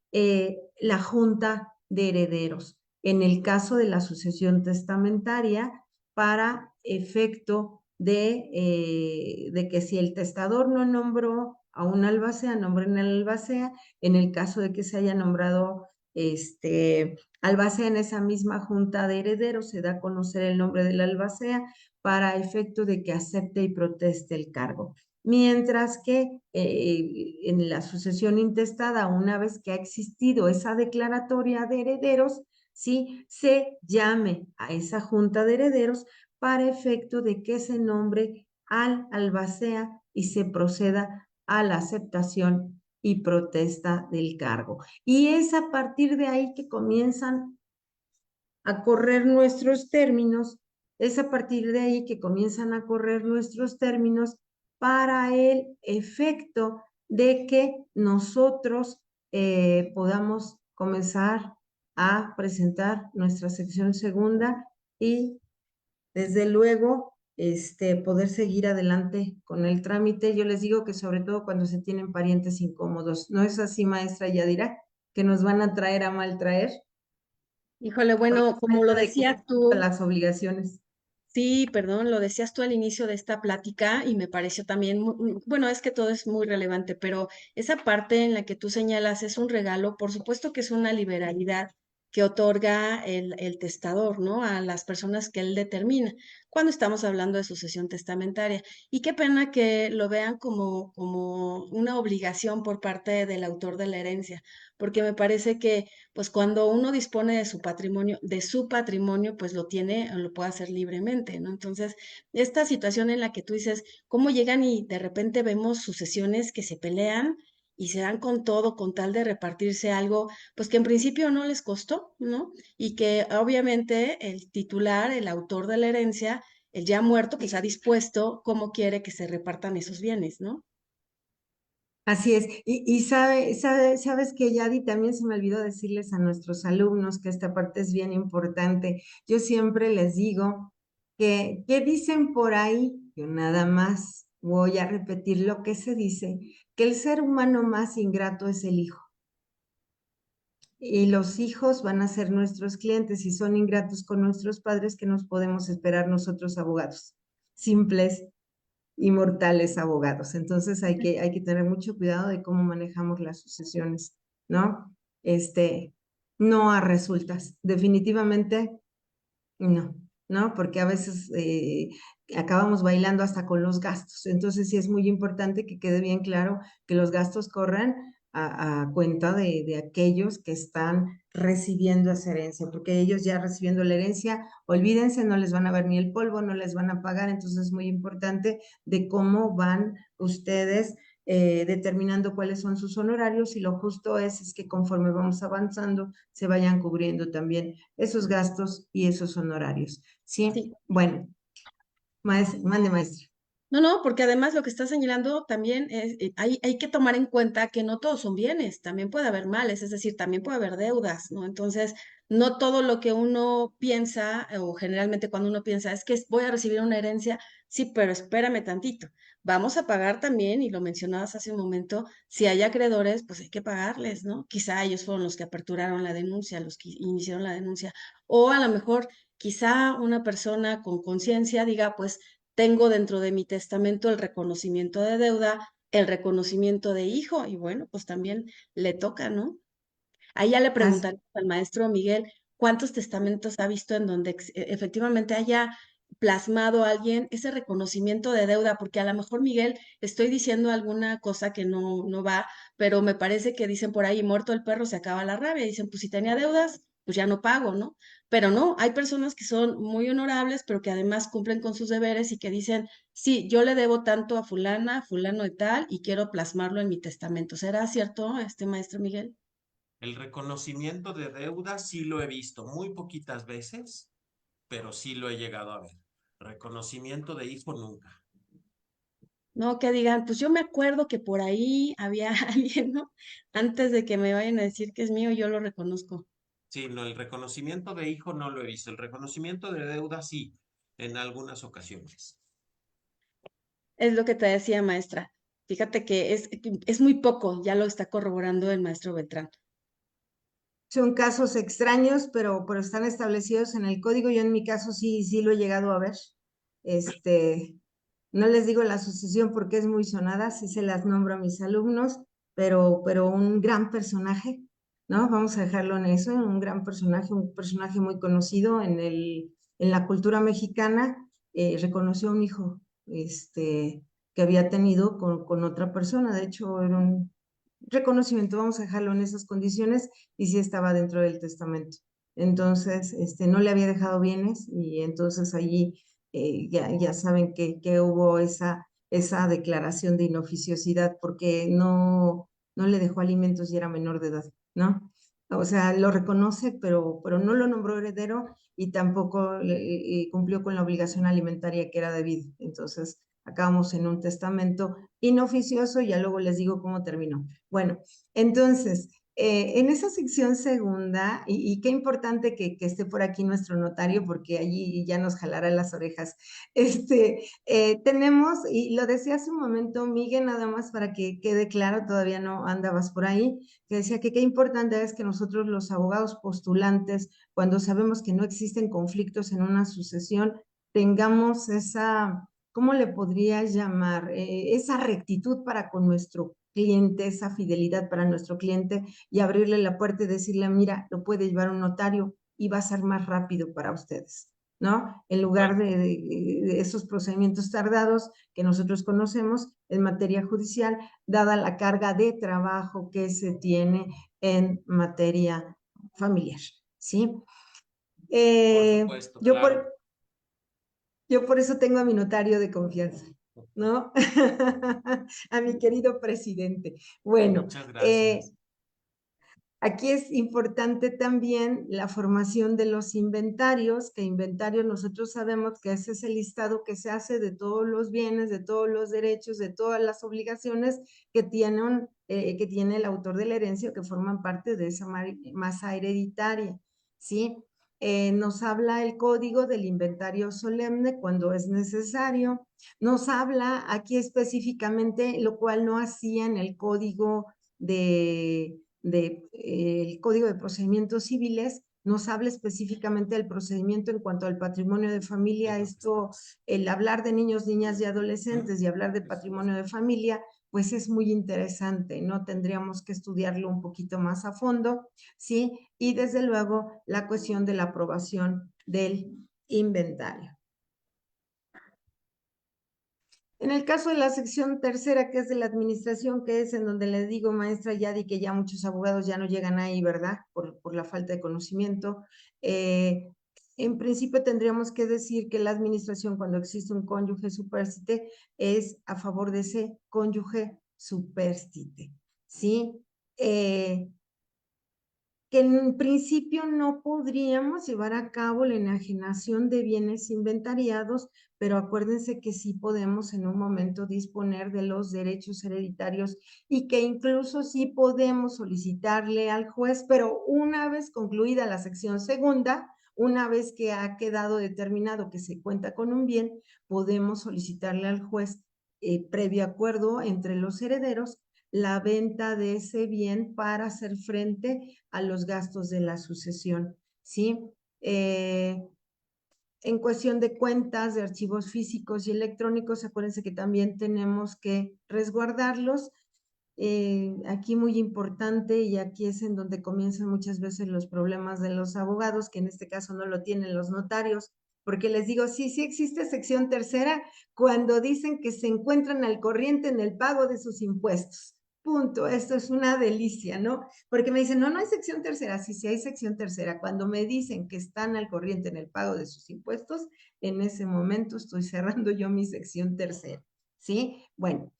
La junta de herederos. En el caso de la sucesión testamentaria, para efecto de que si el testador no nombró a un albacea, nombren al albacea. En el caso de que se haya nombrado albacea en esa misma junta de herederos, se da a conocer el nombre del albacea para efecto de que acepte y proteste el cargo. Mientras que en la sucesión intestada, una vez que ha existido esa declaratoria de herederos, ¿sí? Se llame a esa junta de herederos para efecto de que se nombre al albacea y se proceda a la aceptación y protesta del cargo. Y es a partir de ahí que comienzan a correr nuestros términos, es a partir de ahí que comienzan a correr nuestros términos para el efecto de que nosotros podamos comenzar a presentar nuestra sección segunda y desde luego poder seguir adelante con el trámite. Yo les digo que sobre todo cuando se tienen parientes incómodos. ¿No es así, maestra Yadira? Que nos van a traer a mal traer. Híjole, bueno, como lo decías tú, Las obligaciones. sí, perdón, lo decías tú al inicio de esta plática y me pareció también, bueno, es que todo es muy relevante, pero esa parte en la que tú señalas es un regalo, por supuesto que es una liberalidad que otorga el testador, ¿no? A las personas que él determina cuando estamos hablando de sucesión testamentaria. Y qué pena que lo vean como una obligación por parte del autor de la herencia, porque me parece que pues cuando uno dispone de su patrimonio, pues lo tiene, lo puede hacer libremente, ¿no? Entonces, esta situación en la que tú dices, cómo llegan y de repente vemos sucesiones que se pelean y se dan con todo con tal de repartirse algo, pues que en principio no les costó, ¿no? Y que obviamente el titular, el autor de la herencia, el ya muerto, pues ha dispuesto cómo quiere que se repartan esos bienes, ¿no? Así es. Y sabes que, Yadi, también se me olvidó decirles a nuestros alumnos que esta parte es bien importante. Yo siempre les digo que dicen por ahí, yo nada más voy a repetir lo que se dice, que el ser humano más ingrato es el hijo. Y los hijos van a ser nuestros clientes y son ingratos con nuestros padres, que nos podemos esperar nosotros abogados, simples y mortales abogados. Entonces hay que tener mucho cuidado de cómo manejamos las sucesiones, ¿no? Este, no a resultas, definitivamente no, ¿no? Porque a veces acabamos bailando hasta con los gastos. Entonces sí es muy importante que quede bien claro que los gastos corran a cuenta de aquellos que están recibiendo esa herencia, porque ellos ya recibiendo la herencia, olvídense, no les van a ver ni el polvo, no les van a pagar. Entonces es muy importante de cómo van ustedes determinando cuáles son sus honorarios, y lo justo es que conforme vamos avanzando se vayan cubriendo también esos gastos y esos honorarios. ¿Sí? Sí. Bueno, mande maestra. No, no, porque además lo que está señalando también es, hay que tomar en cuenta que no todos son bienes, también puede haber males, es decir, también puede haber deudas, ¿no? Entonces, no todo lo que uno piensa, o generalmente cuando uno piensa, es que voy a recibir una herencia, sí, pero espérame tantito, vamos a pagar también, y lo mencionabas hace un momento, si hay acreedores, pues hay que pagarles, ¿no? Quizá ellos fueron los que aperturaron la denuncia, los que iniciaron la denuncia, o a lo mejor, quizá una persona con conciencia diga, pues, tengo dentro de mi testamento el reconocimiento de deuda, el reconocimiento de hijo, y bueno, pues también le toca, ¿no? Ahí ya le Así, preguntaré al maestro Miguel cuántos testamentos ha visto en donde efectivamente haya plasmado a alguien ese reconocimiento de deuda, porque a lo mejor, Miguel, estoy diciendo alguna cosa que no va, pero me parece que dicen por ahí, muerto el perro se acaba la rabia, dicen, pues si tenía deudas, pues ya no pago, ¿no? Pero no, hay personas que son muy honorables, pero que además cumplen con sus deberes y que dicen, sí, yo le debo tanto a fulana, fulano y tal, y quiero plasmarlo en mi testamento. ¿Será cierto, maestro Miguel? El reconocimiento de deuda sí lo he visto muy poquitas veces, pero sí lo he llegado a ver. Reconocimiento de hijo nunca. No, que digan, pues yo me acuerdo que por ahí había alguien, ¿no? Antes de que me vayan a decir que es mío, yo lo reconozco. Sí, no, el reconocimiento de hijo no lo he visto. El reconocimiento de deuda sí, en algunas ocasiones. Es lo que te decía, maestra. Fíjate que es muy poco, ya lo está corroborando el maestro Beltrán. son casos extraños, pero están establecidos en el código. Yo en mi caso sí lo he llegado a ver. Este, no les digo la sucesión porque es muy sonada, sí se las nombro a mis alumnos, pero un gran personaje, ¿no? Vamos a dejarlo en eso, un gran personaje, un personaje muy conocido en la cultura mexicana, reconoció a un hijo, que había tenido con otra persona. De hecho, era un reconocimiento, vamos a dejarlo en esas condiciones, y sí estaba dentro del testamento. Entonces, no le había dejado bienes, y entonces allí ya saben que hubo esa declaración de inoficiosidad porque no le dejó alimentos y era menor de edad, ¿no? O sea, lo reconoce, pero no lo nombró heredero, y tampoco cumplió con la obligación alimentaria que era debido. Entonces, acabamos en un testamento inoficioso, y ya luego les digo cómo terminó. Bueno, entonces, en esa sección segunda, y qué importante que esté por aquí nuestro notario, porque allí ya nos jalará las orejas, tenemos, y lo decía hace un momento Miguel, nada más para que quede claro, todavía no andabas por ahí, que decía que qué importante es que nosotros los abogados postulantes, cuando sabemos que no existen conflictos en una sucesión, tengamos esa, ¿cómo le podrías llamar? Esa rectitud para con nuestro cliente, esa fidelidad para nuestro cliente, y abrirle la puerta y decirle, mira, lo puede llevar un notario y va a ser más rápido para ustedes, ¿no? En lugar de esos procedimientos tardados que nosotros conocemos en materia judicial, dada la carga de trabajo que se tiene en materia familiar, ¿sí? Por supuesto, Yo claro. por eso tengo a mi notario de confianza. ¿no? A mi querido presidente. Bueno, Muchas gracias. aquí es importante también la formación de los inventarios, que inventario nosotros sabemos que ese es el listado que se hace de todos los bienes, de todos los derechos, de todas las obligaciones que tiene el autor de la herencia o que forman parte de esa masa hereditaria, ¿sí? Nos habla el código del inventario solemne cuando es necesario. Nos habla aquí específicamente, lo cual no hacía en el código el Código de Procedimientos Civiles, nos habla específicamente del procedimiento en cuanto al patrimonio de familia. Esto, el hablar de niños, niñas y adolescentes y hablar de patrimonio de familia, pues es muy interesante, ¿no? Tendríamos que estudiarlo un poquito más a fondo, ¿sí? Y desde luego la cuestión de la aprobación del inventario. En el caso de la sección tercera, que es de la administración, que es en donde le digo, maestra Yadi, que ya muchos abogados ya no llegan ahí, ¿verdad? Por la falta de conocimiento. En principio tendríamos que decir que la administración, cuando existe un cónyuge supérstite, es a favor de ese cónyuge supérstite, ¿sí? Que en principio no podríamos llevar a cabo la enajenación de bienes inventariados, pero acuérdense que sí podemos en un momento disponer de los derechos hereditarios y que incluso sí podemos solicitarle al juez, pero una vez concluida la sección segunda, una vez que ha quedado determinado que se cuenta con un bien, podemos solicitarle al juez, previo acuerdo entre los herederos, la venta de ese bien para hacer frente a los gastos de la sucesión, ¿sí? En cuestión de cuentas, de archivos físicos y electrónicos, acuérdense que también tenemos que resguardarlos. Aquí muy importante, y aquí es en donde comienzan muchas veces los problemas de los abogados, que en este caso no lo tienen los notarios, porque les digo, sí, sí existe sección tercera cuando dicen que se encuentran al corriente en el pago de sus impuestos. Punto, esto es una delicia, ¿no? Porque me dicen, no, no hay sección tercera. Sí, sí hay sección tercera. Cuando me dicen que están al corriente en el pago de sus impuestos, en ese momento estoy cerrando yo mi sección tercera, ¿sí? Bueno,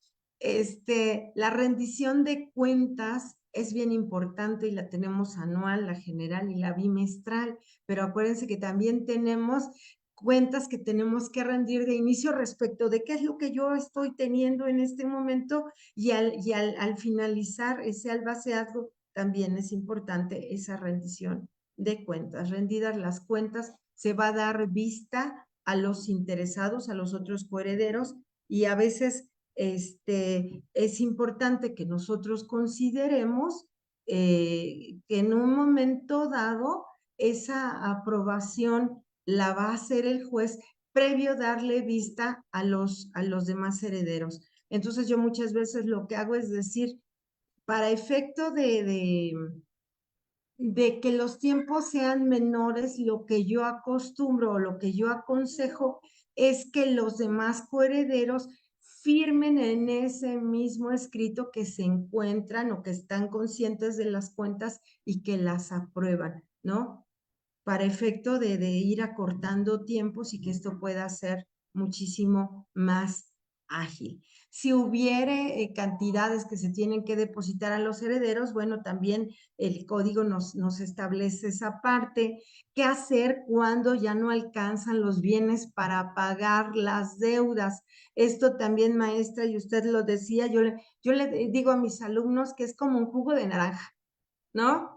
la rendición de cuentas es bien importante y la tenemos anual, la general y la bimestral, pero acuérdense que también tenemos cuentas que tenemos que rendir de inicio respecto de qué es lo que yo estoy teniendo en este momento y al finalizar ese albaceazgo también es importante esa rendición de cuentas. Rendidas las cuentas, se va a dar vista a los interesados, a los otros coherederos, y a veces es importante que nosotros consideremos que en un momento dado esa aprobación la va a hacer el juez previo darle vista a los demás herederos. Entonces yo muchas veces lo que hago es decir, para efecto de que los tiempos sean menores, lo que yo acostumbro o lo que yo aconsejo es que los demás coherederos firmen en ese mismo escrito que se encuentran o que están conscientes de las cuentas y que las aprueban, ¿no? Para efecto de ir acortando tiempos y que esto pueda ser muchísimo más ágil. Si hubiere cantidades que se tienen que depositar a los herederos, bueno, también el código nos establece esa parte. ¿Qué hacer cuando ya no alcanzan los bienes para pagar las deudas? Esto también, maestra, y usted lo decía, yo le digo a mis alumnos que es como un jugo de naranja, ¿no?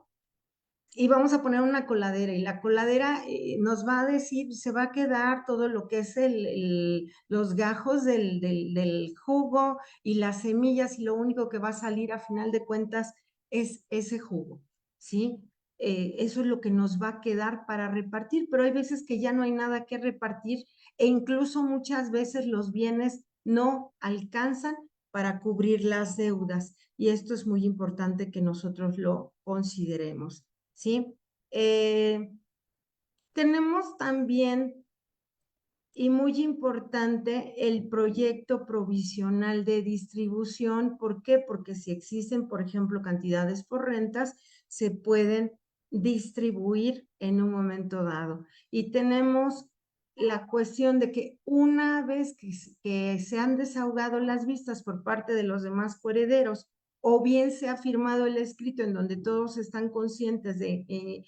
Y vamos a poner una coladera y la coladera nos va a decir, se va a quedar todo lo que es los gajos del jugo y las semillas y lo único que va a salir a final de cuentas es ese jugo, ¿sí? Eso es lo que nos va a quedar para repartir, pero hay veces que ya no hay nada que repartir e incluso muchas veces los bienes no alcanzan para cubrir las deudas y esto es muy importante que nosotros lo consideremos. ¿Sí? Tenemos también, y muy importante, el proyecto provisional de distribución. ¿Por qué? Porque si existen, por ejemplo, cantidades por rentas, se pueden distribuir en un momento dado. Y tenemos la cuestión de que una vez que se han desahogado las vistas por parte de los demás coherederos, o bien se ha firmado el escrito en donde todos están conscientes de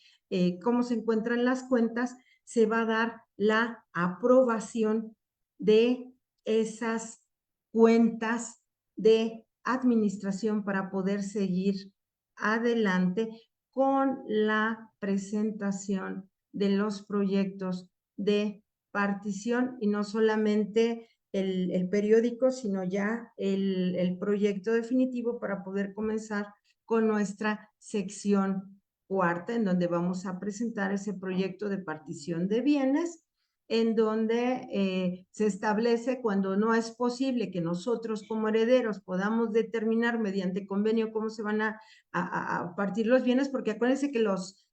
cómo se encuentran las cuentas, se va a dar la aprobación de esas cuentas de administración para poder seguir adelante con la presentación de los proyectos de partición, y no solamente el periódico, sino ya el proyecto definitivo para poder comenzar con nuestra sección cuarta, en donde vamos a presentar ese proyecto de partición de bienes, en donde se establece cuando no es posible que nosotros como herederos podamos determinar mediante convenio cómo se van a partir los bienes, porque acuérdense que los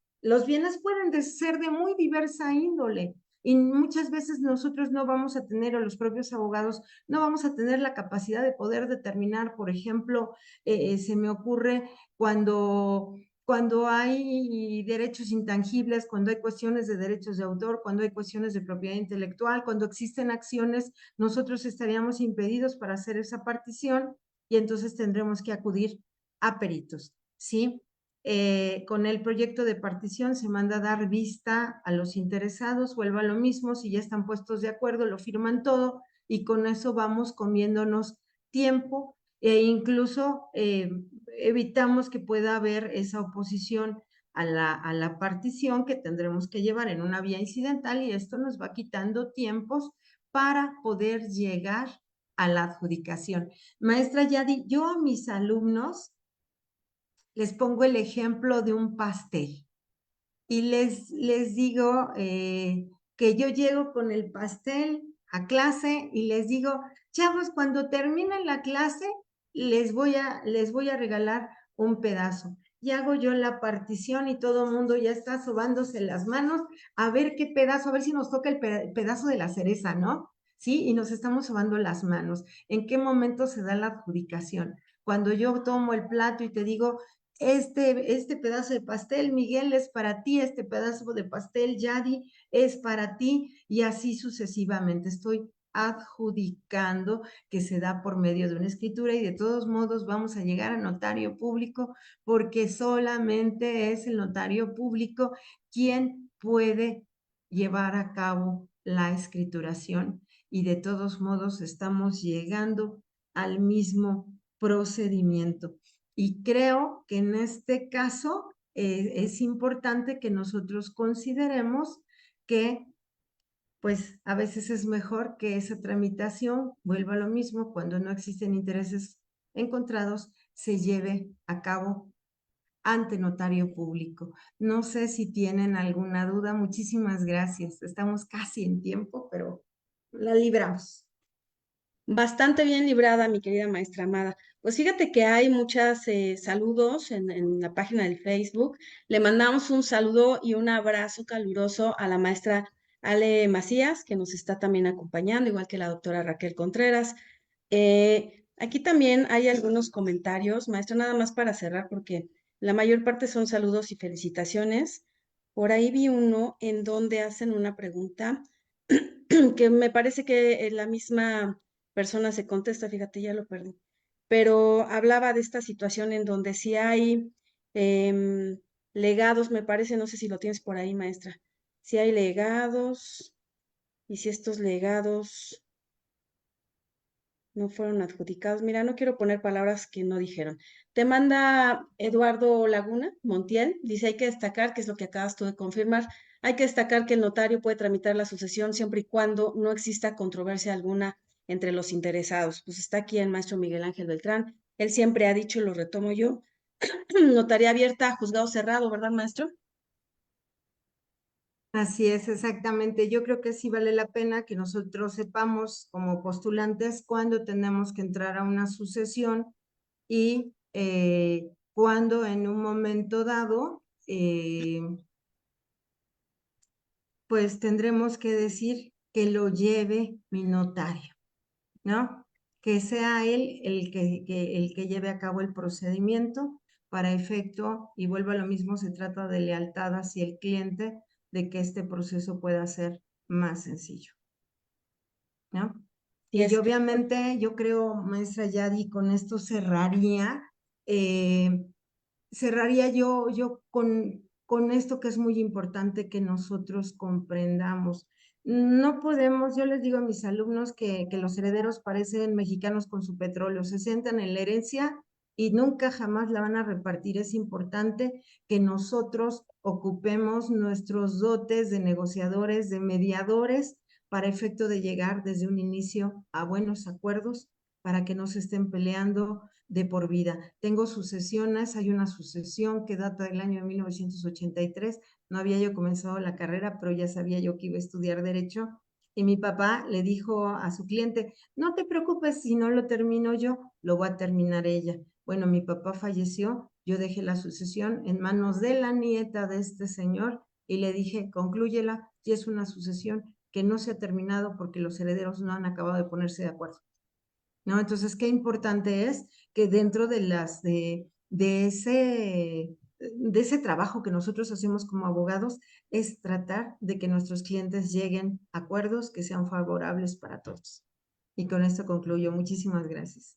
bienes pueden ser de muy diversa índole. Y muchas veces nosotros no vamos a tener, o los propios abogados, no vamos a tener la capacidad de poder determinar, por ejemplo, se me ocurre cuando hay derechos intangibles, cuando hay cuestiones de derechos de autor, cuando hay cuestiones de propiedad intelectual, cuando existen acciones, nosotros estaríamos impedidos para hacer esa partición y entonces tendremos que acudir a peritos, ¿sí? Con el proyecto de partición se manda a dar vista a los interesados, vuelva a lo mismo, si ya están puestos de acuerdo, lo firman todo y con eso vamos comiéndonos tiempo e incluso evitamos que pueda haber esa oposición a la partición que tendremos que llevar en una vía incidental, y esto nos va quitando tiempos para poder llegar a la adjudicación. Maestra Yadi, yo a mis alumnos les pongo el ejemplo de un pastel y les digo que yo llego con el pastel a clase y les digo, chavos, cuando terminen la clase les voy a regalar un pedazo. Y hago yo la partición y todo el mundo ya está sobándose las manos a ver qué pedazo, a ver si nos toca el pedazo de la cereza, ¿no? Sí, y nos estamos sobando las manos. ¿En qué momento se da la adjudicación? Cuando yo tomo el plato y te digo, este pedazo de pastel, Miguel, es para ti, este pedazo de pastel, Yadi, es para ti, y así sucesivamente. Estoy adjudicando, que se da por medio de una escritura, y de todos modos vamos a llegar a notario público, porque solamente es el notario público quien puede llevar a cabo la escrituración, y de todos modos estamos llegando al mismo procedimiento. Y creo que en este caso es importante que nosotros consideremos que pues a veces es mejor que esa tramitación, vuelva a lo mismo, cuando no existen intereses encontrados, se lleve a cabo ante notario público. No sé si tienen alguna duda. Muchísimas gracias. Estamos casi en tiempo, pero la libramos. Bastante bien librada, mi querida maestra Amada. Pues fíjate que hay muchos saludos en la página del Facebook. Le mandamos un saludo y un abrazo caluroso a la maestra Ale Macías, que nos está también acompañando, igual que la doctora Raquel Contreras. Aquí también hay algunos comentarios, maestra, nada más para cerrar, porque la mayor parte son saludos y felicitaciones. Por ahí vi uno en donde hacen una pregunta que me parece que la misma persona se contesta, fíjate, ya lo perdí, pero hablaba de esta situación en donde si hay legados, me parece, no sé si lo tienes por ahí, maestra, si hay legados y si estos legados no fueron adjudicados. Mira, no quiero poner palabras que no dijeron. Te manda Eduardo Laguna Montiel, dice, hay que destacar, que es lo que acabas tú de confirmar, hay que destacar que el notario puede tramitar la sucesión siempre y cuando no exista controversia alguna entre los interesados. Pues está aquí el maestro Miguel Ángel Beltrán. Él siempre ha dicho, lo retomo yo, notaría abierta, juzgado cerrado, ¿verdad, maestro? Así es, exactamente. Yo creo que sí vale la pena que nosotros sepamos como postulantes cuándo tenemos que entrar a una sucesión y cuándo en un momento dado pues tendremos que decir que lo lleve mi notario, ¿no? Que sea él el que lleve a cabo el procedimiento para efecto, y vuelvo a lo mismo, se trata de lealtad hacia el cliente, de que este proceso pueda ser más sencillo, ¿no? Y Y es, obviamente yo creo, maestra Yadi, con esto eh, cerraría yo con esto que es muy importante que nosotros comprendamos. No podemos, yo les digo a mis alumnos que los herederos parecen mexicanos con su petróleo, se sientan en la herencia y nunca jamás la van a repartir. Es importante que nosotros ocupemos nuestros dotes de negociadores, de mediadores, para efecto de llegar desde un inicio a buenos acuerdos para que no se estén peleando de por vida. Tengo sucesiones, hay una sucesión que data del año de 1983, no había yo comenzado la carrera, pero ya sabía yo que iba a estudiar derecho, y mi papá le dijo a su cliente, no te preocupes, si no lo termino yo, lo va a terminar ella. Bueno, mi papá falleció, yo dejé la sucesión en manos de la nieta de este señor y le dije, conclúyela, y es una sucesión que no se ha terminado porque los herederos no han acabado de ponerse de acuerdo. ¿No? Entonces, qué importante es que dentro de ese trabajo que nosotros hacemos como abogados es tratar de que nuestros clientes lleguen a acuerdos que sean favorables para todos. Y con esto concluyo. Muchísimas gracias.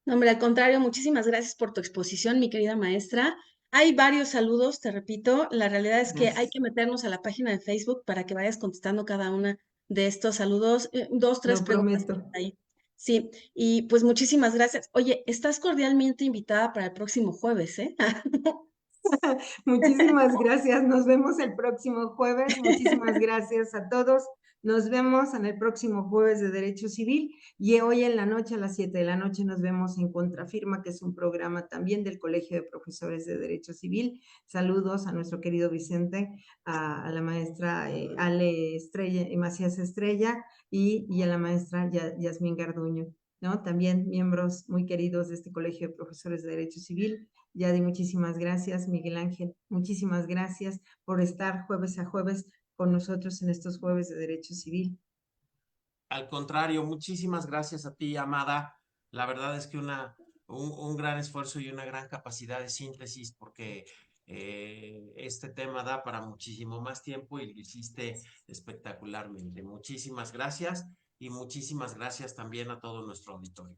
no, hombre, al contrario, muchísimas gracias por tu exposición, mi querida maestra. Hay varios saludos, te repito. La realidad es que hay Gracias. que meternos a la página de Facebook para que vayas contestando cada una de estos saludos. Dos, tres Lo preguntas prometo. ahí. Sí, y pues muchísimas gracias. Oye, estás cordialmente invitada para el próximo jueves, ¿eh? Muchísimas gracias. Nos vemos el próximo jueves. Muchísimas gracias a todos. Nos vemos en el próximo jueves de Derecho Civil y hoy en la noche a las 7 de la noche nos vemos en Contrafirma, que es un programa también del Colegio de Profesores de Derecho Civil. Saludos a nuestro querido Vicente, a la maestra Ale Estrella, Macías Estrella y a la maestra Yasmín Garduño, ¿no? También miembros muy queridos de este Colegio de Profesores de Derecho Civil. Yadi, muchísimas gracias. Miguel Ángel, muchísimas gracias por estar jueves a jueves con nosotros en estos jueves de Derecho Civil. Al contrario, muchísimas gracias a ti, Amada. La verdad es que un gran esfuerzo y una gran capacidad de síntesis porque este tema da para muchísimo más tiempo y lo hiciste espectacularmente. Muchísimas gracias y muchísimas gracias también a todo nuestro auditorio.